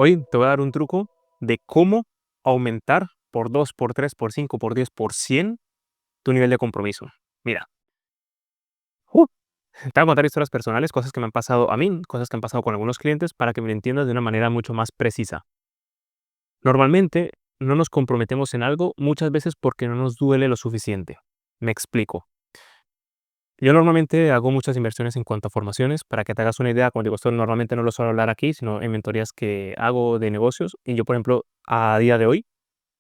Hoy te voy a dar un truco de cómo aumentar por 2, por 3, por 5, por 10, por 100 tu nivel de compromiso. Mira, uh, te voy a contar historias personales, cosas que me han pasado a mí, cosas que han pasado con algunos clientes para que me lo entiendas de una manera mucho más precisa. Normalmente no nos comprometemos en algo muchas veces porque no nos duele lo suficiente. Me explico. Yo normalmente hago muchas inversiones en cuanto a formaciones. Para que te hagas una idea, como digo, esto normalmente no lo suelo hablar aquí, sino en mentorías que hago de negocios. Y yo, por ejemplo, a día de hoy,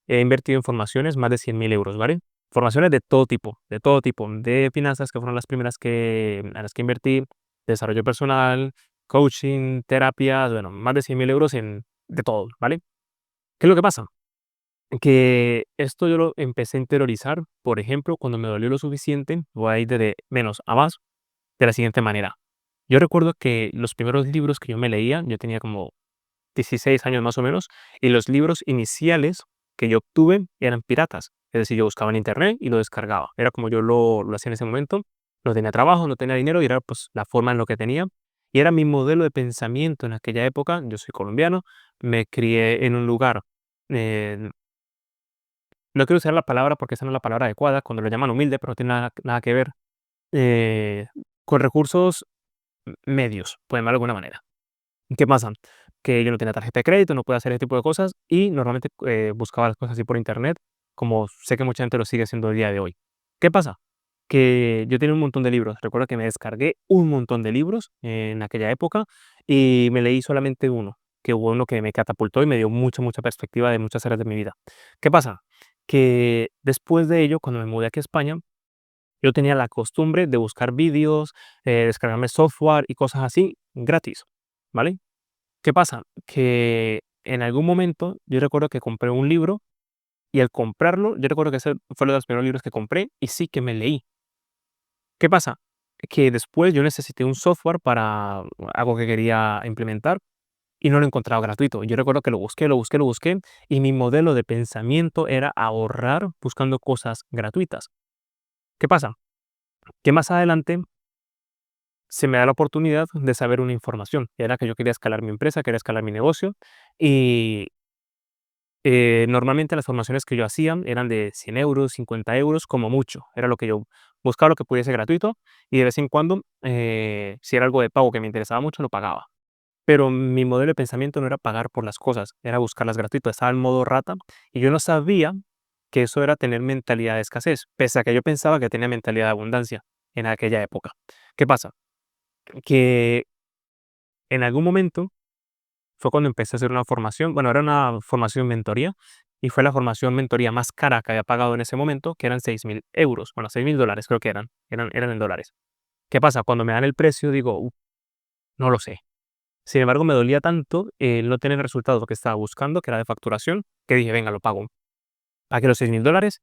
he invertido en formaciones más de 100.000 euros, ¿vale? Formaciones de todo tipo, de finanzas, que fueron las primeras a las que invertí, desarrollo personal, coaching, terapias, bueno, más de 100.000 euros de todo, ¿vale? ¿Qué es lo que pasa? Que esto yo lo empecé a interiorizar, por ejemplo, cuando me dolió lo suficiente, voy a ir de menos a más, de la siguiente manera. Yo recuerdo que los primeros libros que yo me leía, yo tenía como 16 años más o menos, y los libros iniciales que yo obtuve eran piratas. Es decir, yo buscaba en internet y lo descargaba. Era como yo lo hacía en ese momento. No tenía trabajo, no tenía dinero y era pues la forma en lo que tenía. Y era mi modelo de pensamiento en aquella época. Yo soy colombiano, me crié en un lugar, eh, no quiero usar la palabra porque esa no es la palabra adecuada, cuando lo llaman humilde, pero no tiene nada que ver, eh, con recursos medios, por llamarlo de alguna manera. ¿Qué pasa? Que yo no tenía tarjeta de crédito, no podía hacer ese tipo de cosas y normalmente buscaba las cosas así por internet, como sé que mucha gente lo sigue haciendo el día de hoy. ¿Qué pasa? Que yo tenía un montón de libros. Recuerdo que me descargué un montón de libros en aquella época y me leí solamente uno, que hubo uno que me catapultó y me dio mucha perspectiva de muchas áreas de mi vida. ¿Qué pasa? Que después de ello, cuando me mudé aquí a España, yo tenía la costumbre de buscar vídeos, descargarme software y cosas así gratis, ¿vale? ¿Qué pasa? Que en algún momento yo recuerdo que compré un libro y al comprarlo, yo recuerdo que ese fue uno de los primeros libros que compré y sí que me leí. ¿Qué pasa? Que después yo necesité un software para algo que quería implementar y no lo encontraba gratuito. Yo recuerdo que lo busqué y mi modelo de pensamiento era ahorrar buscando cosas gratuitas. ¿Qué pasa? Que más adelante se me da la oportunidad de saber una información. Era que yo quería escalar mi empresa, quería escalar mi negocio y normalmente las formaciones que yo hacía eran de 100 euros, 50 euros como mucho. Era lo que yo buscaba, lo que pudiese gratuito y de vez en cuando, si era algo de pago que me interesaba mucho, lo pagaba. Pero mi modelo de pensamiento no era pagar por las cosas, era buscarlas gratuitas. Estaba en modo rata y yo no sabía que eso era tener mentalidad de escasez, pese a que yo pensaba que tenía mentalidad de abundancia en aquella época. ¿Qué pasa? Que en algún momento fue cuando empecé a hacer una formación, bueno, era una formación mentoría, y fue la formación mentoría más cara que había pagado en ese momento, que eran 6.000 euros, bueno, $6.000 creo que eran en dólares. ¿Qué pasa? Cuando me dan el precio digo: no lo sé". Sin embargo, me dolía tanto el no tener el resultado que estaba buscando, que era de facturación, que dije: "Venga, lo pago". Pagué los $6.000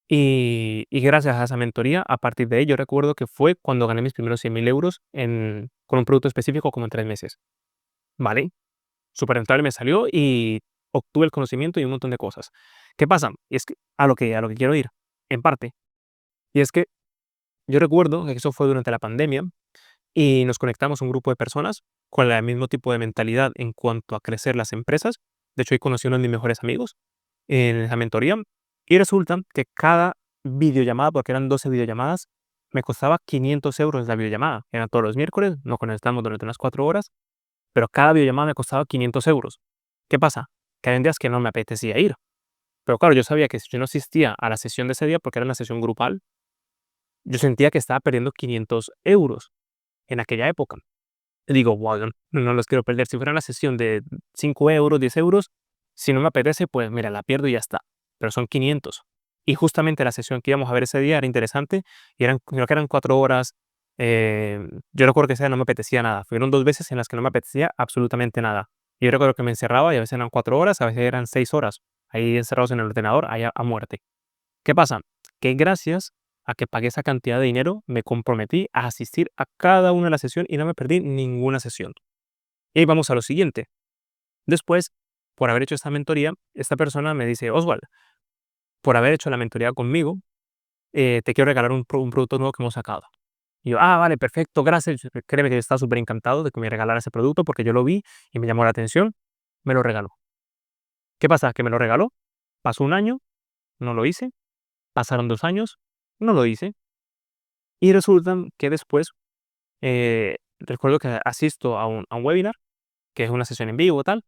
y gracias a esa mentoría, a partir de ahí, yo recuerdo que fue cuando gané mis primeros 100.000 euros con un producto específico como en 3 meses, ¿vale? Súper rentable me salió y obtuve el conocimiento y un montón de cosas. ¿Qué pasa? Y es que a lo que quiero ir, en parte, y es que yo recuerdo que eso fue durante la pandemia y nos conectamos un grupo de personas con el mismo tipo de mentalidad en cuanto a crecer las empresas. De hecho, ahí conocí a uno de mis mejores amigos en esa mentoría y resulta que cada videollamada, porque eran 12 videollamadas, me costaba 500 euros la videollamada. Eran todos los miércoles, nos conectamos durante unas 4 horas, pero cada videollamada me costaba 500 euros. ¿Qué pasa? Que había días que no me apetecía ir. Pero claro, yo sabía que si yo no asistía a la sesión de ese día, porque era una sesión grupal, yo sentía que estaba perdiendo 500 euros en aquella época. Y digo: "Guau, no los quiero perder". Si fuera una sesión de 5 euros, 10 euros, si no me apetece, pues mira, la pierdo y ya está. Pero son 500. Y justamente la sesión que íbamos a ver ese día era interesante y creo que eran 4 horas. Yo recuerdo que ese día no me apetecía nada. Fueron 2 veces en las que no me apetecía absolutamente nada. Y yo recuerdo que me encerraba y a veces eran 4 horas, a veces eran 6 horas, ahí encerrados en el ordenador, ahí a muerte. ¿Qué pasa? Que gracias a que pagué esa cantidad de dinero, me comprometí a asistir a cada una de las sesiones y no me perdí ninguna sesión. Y ahí vamos a lo siguiente. Después, por haber hecho esta mentoría, esta persona me dice: "Oswald, por haber hecho la mentoría conmigo, te quiero regalar un producto nuevo que hemos sacado". Y yo: "Ah, vale, perfecto, gracias". Créeme que yo estaba súper encantado de que me regalara ese producto porque yo lo vi y me llamó la atención. me lo regaló. ¿Qué pasa? Que me lo regaló, pasó 1 año, no lo hice, pasaron 2 años, no lo hice, y resulta que después, recuerdo que asisto a un webinar, que es una sesión en vivo, tal,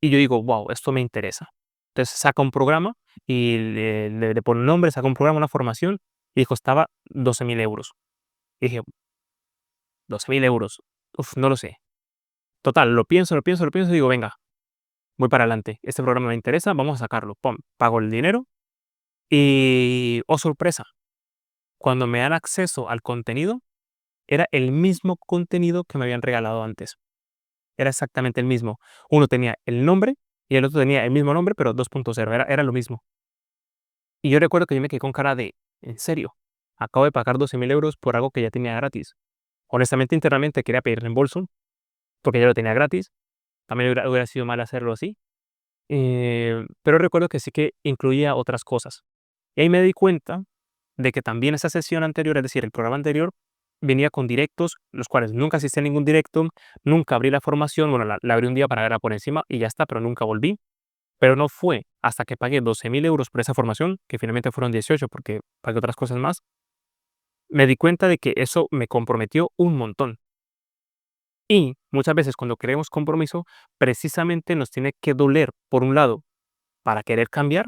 y yo digo: "Guau, esto me interesa". Entonces saca un programa y le pone un nombre, saca un programa, una formación, y costaba 12.000 euros. Y dije: "12.000 euros, uf, no lo sé". Total, lo pienso, lo pienso, lo pienso y digo: "Venga, voy para adelante. Este programa me interesa, vamos a sacarlo". Pum, pago el dinero y, oh sorpresa, cuando me dan acceso al contenido, era el mismo contenido que me habían regalado antes. Era exactamente el mismo. Uno tenía el nombre y el otro tenía el mismo nombre, pero 2.0, era lo mismo. Y yo recuerdo que yo me quedé con cara de: "¿En serio? Acabo de pagar 12.000 euros por algo que ya tenía gratis". Honestamente, internamente quería pedir reembolso, porque ya lo tenía gratis. También hubiera sido mal hacerlo así. Pero recuerdo que sí que incluía otras cosas. Y ahí me di cuenta de que también esa sesión anterior, es decir, el programa anterior, venía con directos, los cuales nunca asistí a ningún directo, nunca abrí la formación, bueno, la abrí un día para verla por encima y ya está, pero nunca volví. Pero no fue hasta que pagué 12.000 euros por esa formación, que finalmente fueron 18 porque pagué otras cosas más, me di cuenta de que eso me comprometió un montón. Y muchas veces cuando queremos compromiso, precisamente nos tiene que doler, por un lado, para querer cambiar,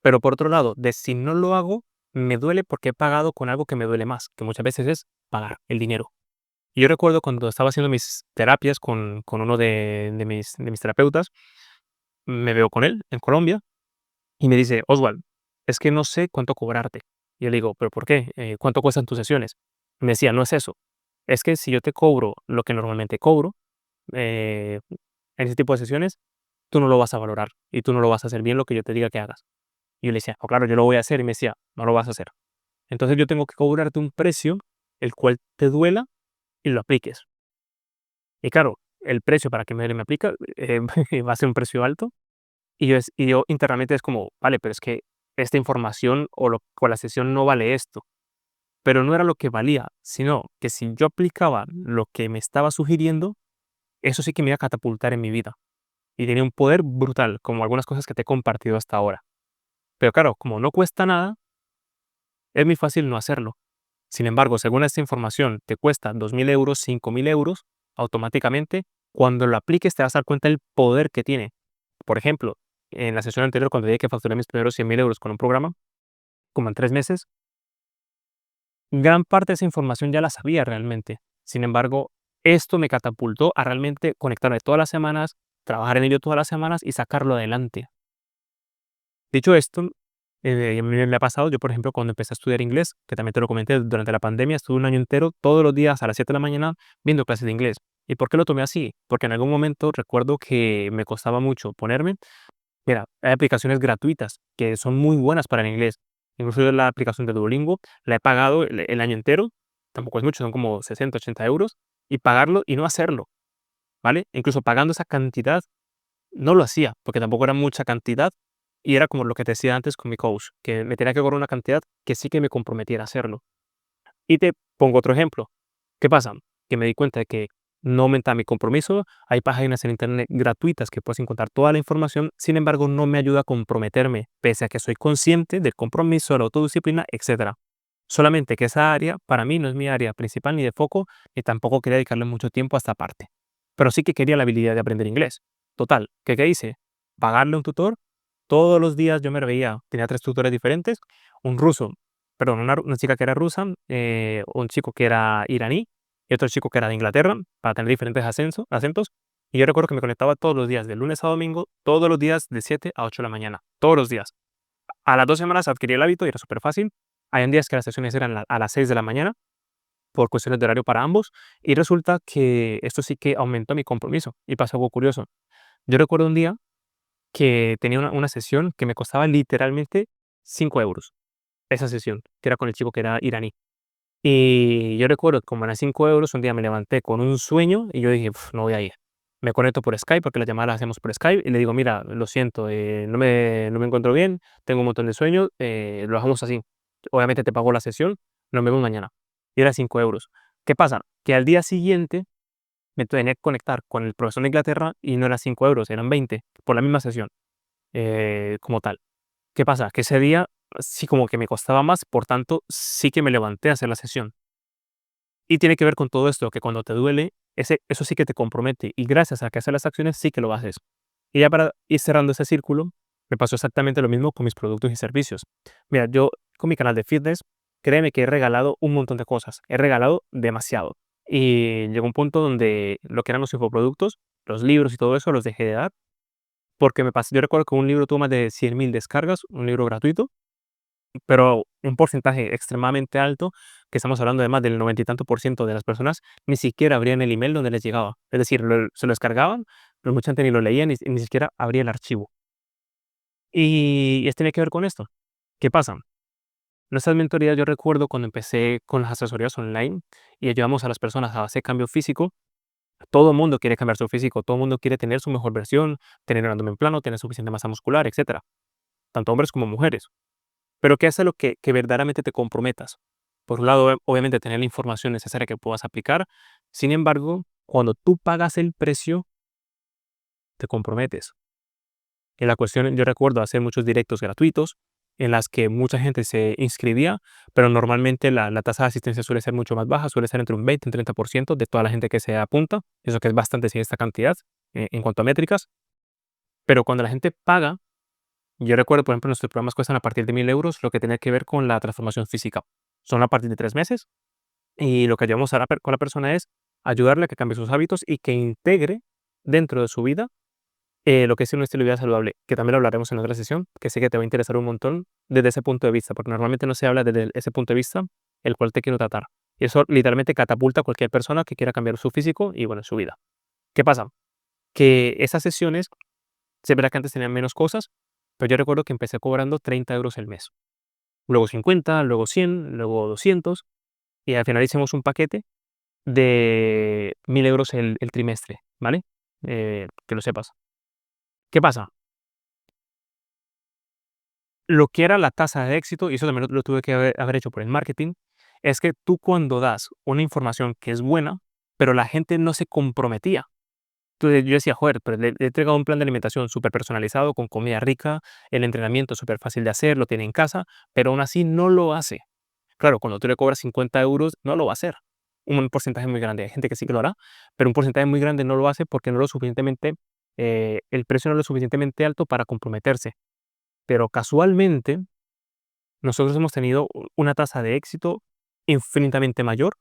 pero por otro lado, de si no lo hago, me duele porque he pagado con algo que me duele más, que muchas veces es pagar el dinero. Y yo recuerdo cuando estaba haciendo mis terapias con uno de mis terapeutas, me veo con él en Colombia y me dice: "Oswald, es que no sé cuánto cobrarte". Y yo le digo: "¿Pero por qué? ¿Cuánto cuestan tus sesiones?". Me decía: "No es eso, es que si yo te cobro lo que normalmente cobro, eh, en ese tipo de sesiones, tú no lo vas a valorar y tú no lo vas a hacer bien lo que yo te diga que hagas". Y yo le decía: "Oh, claro, yo lo voy a hacer". Y me decía: "No lo vas a hacer. Entonces yo tengo que cobrarte un precio el cual te duela y lo apliques". Y claro, el precio para que me aplica, va a ser un precio alto. Y yo internamente es como: "Vale, pero es que esta información o la sesión no vale esto". Pero no era lo que valía, sino que si yo aplicaba lo que me estaba sugiriendo, eso sí que me iba a catapultar en mi vida. Y tenía un poder brutal, como algunas cosas que te he compartido hasta ahora. Pero claro, como no cuesta nada, es muy fácil no hacerlo. Sin embargo, según esta información te cuesta 2.000 euros, 5.000 euros, automáticamente, cuando lo apliques te vas a dar cuenta del poder que tiene. Por ejemplo, en la sesión anterior, cuando dije que facturé mis primeros 100.000 euros con un programa, como en 3 meses, gran parte de esa información ya la sabía realmente. Sin embargo, esto me catapultó a realmente conectarme todas las semanas, trabajar en ello todas las semanas y sacarlo adelante. Dicho esto, me ha pasado, yo por ejemplo, cuando empecé a estudiar inglés, que también te lo comenté, durante la pandemia estuve 1 año entero, todos los días a las 7 de la mañana viendo clases de inglés. ¿Y por qué lo tomé así? Porque en algún momento recuerdo que me costaba mucho ponerme. Mira, hay aplicaciones gratuitas que son muy buenas para el inglés. Incluso yo la aplicación de Duolingo la he pagado el año entero, tampoco es mucho, son como 60, 80 euros, y pagarlo y no hacerlo, ¿vale? Incluso pagando esa cantidad no lo hacía, porque tampoco era mucha cantidad, y era como lo que te decía antes con mi coach, que me tenía que cobrar una cantidad que sí que me comprometiera a hacerlo. Y te pongo otro ejemplo. ¿Qué pasa? Que me di cuenta de que no aumenta mi compromiso. Hay páginas en internet gratuitas que puedes encontrar toda la información, sin embargo, no me ayuda a comprometerme, pese a que soy consciente del compromiso, de la autodisciplina, etcétera. Solamente que esa área para mí no es mi área principal ni de foco, y tampoco quería dedicarle mucho tiempo a esta parte. Pero sí que quería la habilidad de aprender inglés. Total, ¿qué hice? Pagarle a un tutor. Todos los días yo me veía, tenía 3 tutores diferentes, un ruso, perdón, una chica que era rusa, un chico que era iraní y otro chico que era de Inglaterra, para tener diferentes acentos. Y yo recuerdo que me conectaba todos los días, de lunes a domingo, todos los días de 7 a 8 de la mañana, todos los días. A las 2 semanas adquirí el hábito y era súper fácil. Habían días que las sesiones eran a las 6 de la mañana, por cuestiones de horario para ambos, y resulta que esto sí que aumentó mi compromiso, y pasó algo curioso. Yo recuerdo un día que tenía una sesión que me costaba literalmente 5 euros, esa sesión, que era con el chico que era iraní. Y yo recuerdo, como eran 5 euros, un día me levanté con un sueño y yo dije: "Uf, no voy a ir". Me conecto por Skype, porque las llamadas las hacemos por Skype, y le digo: "Mira, lo siento, no me encuentro bien, tengo un montón de sueño, lo dejamos así. Obviamente te pago la sesión, nos vemos mañana". Y era 5 euros. ¿Qué pasa? Que al día siguiente me tenía que conectar con el profesor de Inglaterra y no eran 5 euros, eran 20 por la misma sesión, como tal. ¿Qué pasa? Que ese día sí como que me costaba más, por tanto, sí que me levanté a hacer la sesión. Y tiene que ver con todo esto, que cuando te duele, eso sí que te compromete y gracias a que haces las acciones sí que lo haces. Y ya para ir cerrando ese círculo, me pasó exactamente lo mismo con mis productos y servicios. Mira, yo con mi canal de fitness, créeme que he regalado un montón de cosas, he regalado demasiado. Y llegó un punto donde lo que eran los infoproductos, los libros y todo eso, los dejé de dar, porque me pasó, yo recuerdo que un libro tuvo más de 100.000 descargas, un libro gratuito, pero un porcentaje extremadamente alto, que estamos hablando de más del 90 y tanto por ciento de las personas, ni siquiera abrían el email donde les llegaba. Es decir, se lo descargaban, pero mucha gente ni lo leía, ni siquiera abría el archivo. Y esto tiene que ver con esto. ¿Qué pasa? Nuestras mentorías, yo recuerdo cuando empecé con las asesorías online y ayudamos a las personas a hacer cambio físico, todo el mundo quiere cambiar su físico, todo el mundo quiere tener su mejor versión, tener un abdomen plano, tener suficiente masa muscular, etcétera, tanto hombres como mujeres. Pero ¿qué hace lo que verdaderamente te comprometas? Por un lado, obviamente, tener la información necesaria que puedas aplicar. Sin embargo, cuando tú pagas el precio, te comprometes. En la cuestión, yo recuerdo hacer muchos directos gratuitos en las que mucha gente se inscribía, pero normalmente la tasa de asistencia suele ser mucho más baja, suele ser entre un 20 y un 30% de toda la gente que se apunta. Eso que es bastante sin esta cantidad en cuanto a métricas. Pero cuando la gente paga, yo recuerdo, por ejemplo, nuestros programas cuestan a partir de 1.000 euros, lo que tiene que ver con la transformación física. Son a partir de 3 meses y lo que ayudamos a con la persona es ayudarle a que cambie sus hábitos y que integre dentro de su vida lo que es un estilo de vida saludable, que también lo hablaremos en otra sesión, que sé que te va a interesar un montón desde ese punto de vista, porque normalmente no se habla desde ese punto de vista, el cual te quiero tratar. Y eso literalmente catapulta a cualquier persona que quiera cambiar su físico y, bueno, su vida. ¿Qué pasa? Que esas sesiones, se verá que antes tenían menos cosas, pero yo recuerdo que empecé cobrando 30 euros el mes. Luego 50, luego 100, luego 200, y al final hicimos un paquete de 1.000 euros el trimestre, ¿vale? Que lo sepas. ¿Qué pasa? Lo que era la tasa de éxito, y eso también lo tuve que haber hecho por el marketing, es que tú cuando das una información que es buena, pero la gente no se comprometía. Entonces yo decía, joder, pero le he entregado un plan de alimentación súper personalizado, con comida rica, el entrenamiento súper fácil de hacer, lo tiene en casa, pero aún así no lo hace. Claro, cuando tú le cobras 50 euros, no lo va a hacer. Un porcentaje muy grande. Hay gente que sí que lo hará, pero un porcentaje muy grande no lo hace porque no lo suficientemente, el precio no es lo suficientemente alto para comprometerse. Pero casualmente, nosotros hemos tenido una tasa de éxito infinitamente mayor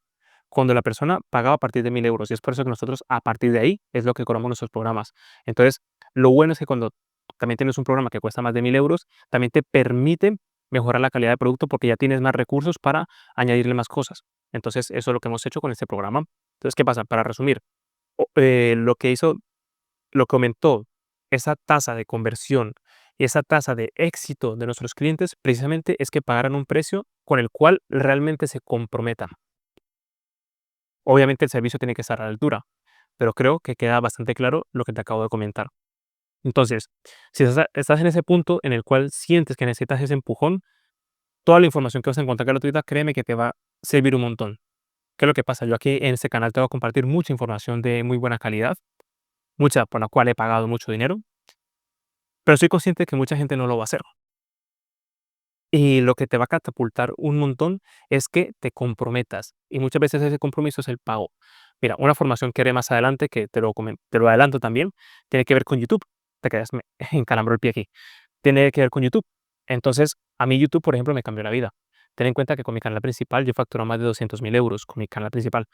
cuando la persona pagaba a partir de 1.000 euros. Y es por eso que nosotros, a partir de ahí, es lo que cobramos nuestros programas. Entonces, lo bueno es que cuando también tienes un programa que cuesta más de 1.000 euros, también te permite mejorar la calidad de producto porque ya tienes más recursos para añadirle más cosas. Entonces, eso es lo que hemos hecho con este programa. Entonces, ¿qué pasa? Para resumir, lo que hizo, lo que aumentó esa tasa de conversión y esa tasa de éxito de nuestros clientes, precisamente es que pagaran un precio con el cual realmente se comprometan. Obviamente el servicio tiene que estar a la altura, pero creo que queda bastante claro lo que te acabo de comentar. Entonces, si estás en ese punto en el cual sientes que necesitas ese empujón, toda la información que vas a encontrar gratuita, créeme que te va a servir un montón. ¿Qué es lo que pasa? Yo aquí en este canal te voy a compartir mucha información de muy buena calidad, mucha por la cual he pagado mucho dinero, pero soy consciente de que mucha gente no lo va a hacer. Y lo que te va a catapultar un montón es que te comprometas. Y muchas veces ese compromiso es el pago. Mira, una formación que haré más adelante, que te lo adelanto también, tiene que ver con YouTube. Te quedas, me encalambró el pie aquí. Tiene que ver con YouTube. Entonces, a mí YouTube, por ejemplo, me cambió la vida. Ten en cuenta que con mi canal principal yo facturo más de 200.000 euros con mi canal principal.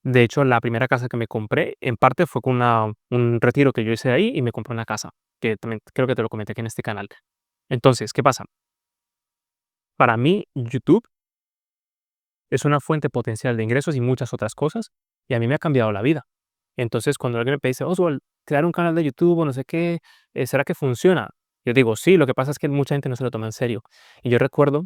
De hecho, la primera casa que me compré, en parte fue con un retiro que yo hice ahí y me compré una casa, que también creo que te lo comenté aquí en este canal. Entonces, ¿qué pasa? Para mí, YouTube es una fuente potencial de ingresos y muchas otras cosas, y a mí me ha cambiado la vida. Entonces, cuando alguien me dice: "Oswald, crear un canal de YouTube o no sé qué, ¿será que funciona?". Yo digo: "Sí, lo que pasa es que mucha gente no se lo toma en serio". Y yo recuerdo,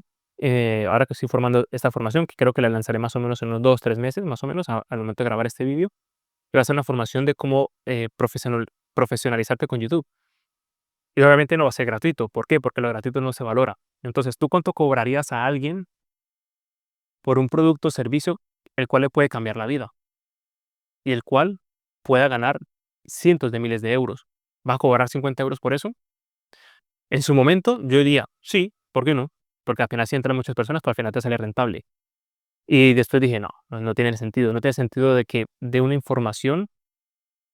ahora que estoy formando esta formación, que creo que la lanzaré más o menos en unos 2 3 meses, más o menos, al momento de grabar este vídeo, que va a ser una formación de cómo, profesionalizarte con YouTube. Y obviamente no va a ser gratuito, ¿por qué? Porque lo gratuito no se valora. Entonces, ¿tú cuánto cobrarías a alguien por un producto o servicio el cual le puede cambiar la vida y el cual pueda ganar cientos de miles de euros. ¿Va a cobrar 50 euros por eso? En su momento, yo diría: "Sí, ¿por qué no?". Porque al final sí entran muchas personas, pero al final te sale rentable. Y después dije: "No tiene sentido". No tiene sentido de que de una información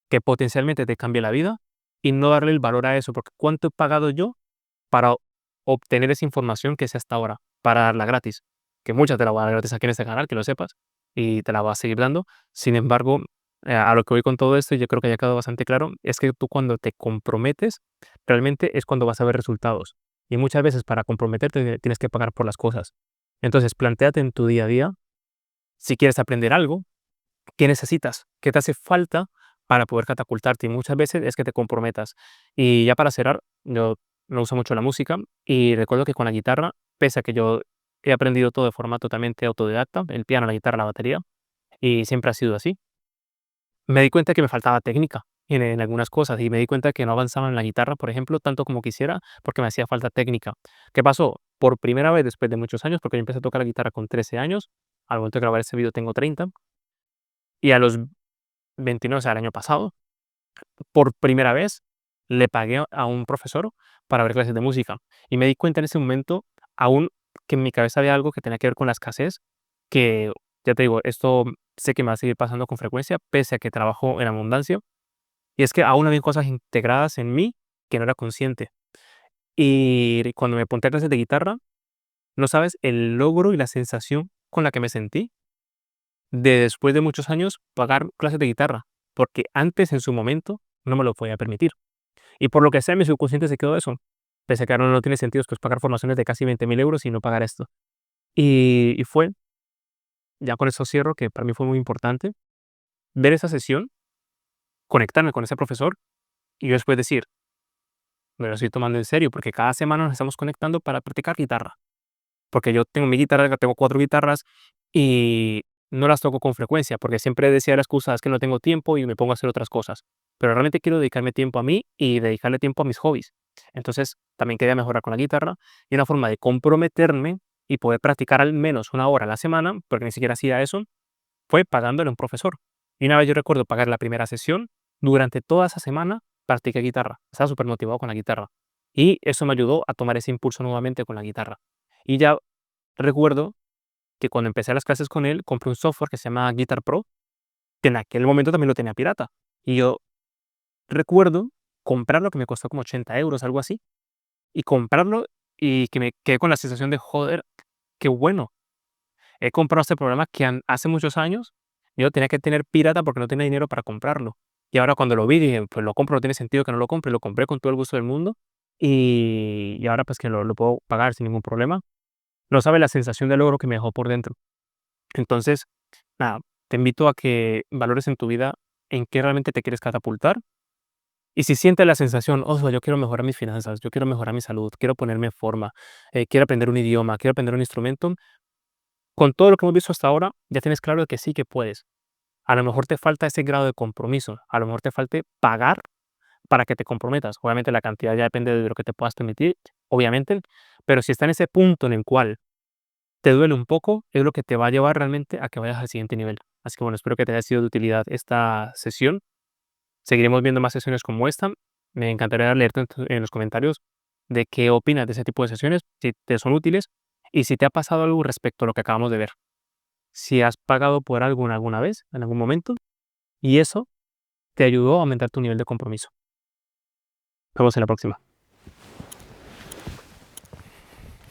que potencialmente te cambie la vida y no darle el valor a eso, porque ¿cuánto he pagado yo para obtener esa información que sé hasta ahora, para darla gratis? Que muchas te la voy a dar gratis aquí en este canal, que lo sepas, y te la voy a seguir dando. Sin embargo, a lo que voy con todo esto, y yo creo que ya ha quedado bastante claro, es que tú cuando te comprometes, realmente es cuando vas a ver resultados. Y muchas veces para comprometerte tienes que pagar por las cosas. Entonces, plantéate en tu día a día, si quieres aprender algo, ¿qué necesitas? ¿Qué te hace falta para poder catapultarte? Y muchas veces es que te comprometas. Y ya para cerrar, yo no uso mucho la música y recuerdo que con la guitarra, pese a que yo he aprendido todo de forma totalmente autodidacta, el piano, la guitarra, la batería, y siempre ha sido así, me di cuenta que me faltaba técnica en algunas cosas y me di cuenta que no avanzaba en la guitarra, por ejemplo, tanto como quisiera, porque me hacía falta técnica. ¿Qué pasó? Por primera vez después de muchos años, porque yo empecé a tocar la guitarra con 13 años, al momento de grabar este video tengo 30, y a los 29, o sea, el año pasado, por primera vez le pagué a un profesor para ver clases de música. Y me di cuenta en ese momento, aún que en mi cabeza había algo que tenía que ver con la escasez, que ya te digo, esto sé que me va a seguir pasando con frecuencia, pese a que trabajo en abundancia. Y es que aún había cosas integradas en mí que no era consciente. Y cuando me apunté a clases de guitarra, no sabes el logro y la sensación con la que me sentí de después de muchos años pagar clases de guitarra, porque antes en su momento no me lo podía permitir. Y por lo que sea, en mi subconsciente se quedó eso. Pese a que ahora no tiene sentido después pagar formaciones de casi 20.000 euros y no pagar esto. Y fue, ya con eso cierro, que para mí fue muy importante ver esa sesión, conectarme con ese profesor y yo después decir, me lo estoy tomando en serio, porque cada semana nos estamos conectando para practicar guitarra. Porque yo tengo mi guitarra, tengo 4 guitarras y no las toco con frecuencia, porque siempre decía la excusa, es que no tengo tiempo y me pongo a hacer otras cosas. Pero realmente quiero dedicarme tiempo a mí y dedicarle tiempo a mis hobbies. Entonces, también quería mejorar con la guitarra y una forma de comprometerme y poder practicar al menos 1 hora a la semana, porque ni siquiera hacía eso, fue pagándole a un profesor. Y una vez yo recuerdo pagar la primera sesión, durante toda esa semana practiqué guitarra. Estaba súper motivado con la guitarra. Y eso me ayudó a tomar ese impulso nuevamente con la guitarra. Y ya recuerdo que cuando empecé las clases con él, compré un software que se llama Guitar Pro, que en aquel momento también lo tenía pirata. Y yo recuerdo comprarlo, que me costó como 80 euros, algo así, y comprarlo y que me quedé con la sensación de, joder, qué bueno. He comprado este programa que hace muchos años yo tenía que tener pirata porque no tenía dinero para comprarlo. Y ahora cuando lo vi dije, pues lo compro, no tiene sentido que no lo compre. Lo compré con todo el gusto del mundo y ahora pues que lo puedo pagar sin ningún problema. No sabe la sensación de logro que me dejó por dentro. Entonces, nada, te invito a que valores en tu vida en qué realmente te quieres catapultar. Y si sientes la sensación, ojo, yo quiero mejorar mis finanzas, yo quiero mejorar mi salud, quiero ponerme en forma, quiero aprender un idioma, quiero aprender un instrumento, con todo lo que hemos visto hasta ahora, ya tienes claro de que sí que puedes. A lo mejor te falta ese grado de compromiso, a lo mejor te falte pagar para que te comprometas. Obviamente la cantidad ya depende de lo que te puedas permitir, obviamente, pero si está en ese punto en el cual te duele un poco, es lo que te va a llevar realmente a que vayas al siguiente nivel. Así que bueno, espero que te haya sido de utilidad esta sesión. Seguiremos viendo más sesiones como esta. Me encantaría leerte en los comentarios de qué opinas de ese tipo de sesiones, si te son útiles y si te ha pasado algo respecto a lo que acabamos de ver. Si has pagado por algo en alguna vez, en algún momento, y eso te ayudó a aumentar tu nivel de compromiso. Nos vemos en la próxima.